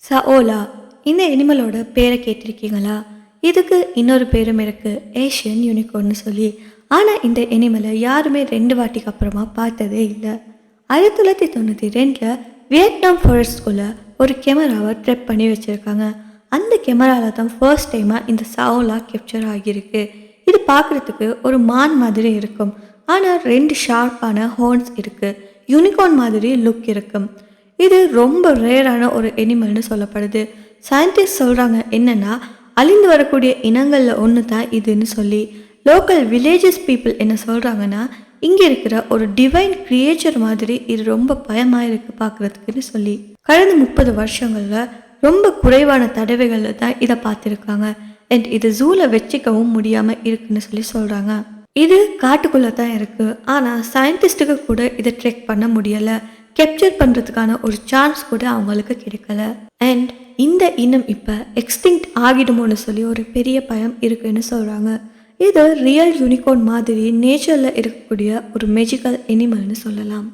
சஓலா இந்த அனிமலோட பேரை கேட்டிருக்கீங்களா? இதுக்கு இன்னொரு பேரும் இருக்கு, ஏஷியன் யூனிகார்ன்னு சொல்லி. ஆனால் இந்த அனிமலை யாருமே 2 வாட்டிக்கு அப்புறமா பார்த்ததே இல்லை. 1992 வியட்நாம் ஃபாரஸ்ட்குள்ளே ஒரு கேமராவை ட்ரெப் பண்ணி வச்சுருக்காங்க. அந்த கேமராவில் தான் ஃபர்ஸ்ட் டைமாக இந்த சஓலா கேப்சர் ஆகியிருக்கு. இது பார்க்குறதுக்கு ஒரு மான் மாதிரி இருக்கும், ஆனால் 2 ஷார்ப்பான ஹார்ன்ஸ் இருக்குது. யூனிகார்ன் மாதிரி லுக் இருக்கும். இது ரொம்ப ரேரான ஒரு அனிமல்னு சொல்லப்படுது. சயின்டிஸ்ட் சொல்கிறாங்க என்னென்னா, அழிந்து வரக்கூடிய இனங்களில் ஒன்று தான் இதுன்னு சொல்லி. லோக்கல் வில்லேஜஸ் பீப்புள் என்ன சொல்கிறாங்கன்னா, இங்கே இருக்கிற ஒரு டிவைன் கிரியேச்சர் மாதிரி இது ரொம்ப பயமாக இருக்குது பார்க்குறதுக்குன்னு சொல்லி. கடந்த 30 வருஷங்களில் ரொம்ப குறைவான தடவைகளில் தான் இதை பார்த்துருக்காங்க. அண்ட் இது ஜூவில் வச்சுக்கவும் முடியாமல் இருக்குன்னு சொல்லி சொல்கிறாங்க. இது காட்டுக்குள்ளே தான் இருக்குது, ஆனால் சயின்டிஸ்ட்டுக்கு கூட இதை ட்ரெக் பண்ண முடியலை. கேப்சர் பண்ணுறதுக்கான ஒரு சான்ஸ் கூட அவங்களுக்கு கிடைக்கல. அண்ட் இந்த இனம் இப்போ எக்ஸ்டிங்க்ட் ஆகிடுமோன்னு சொல்லி ஒரு பெரிய பயம் இருக்குன்னு சொல்கிறாங்க. இது ரியல் யூனிகார்ன் மாதிரி நேச்சரில் இருக்கக்கூடிய ஒரு மேஜிக்கல் அனிமல்னு சொல்லலாம்.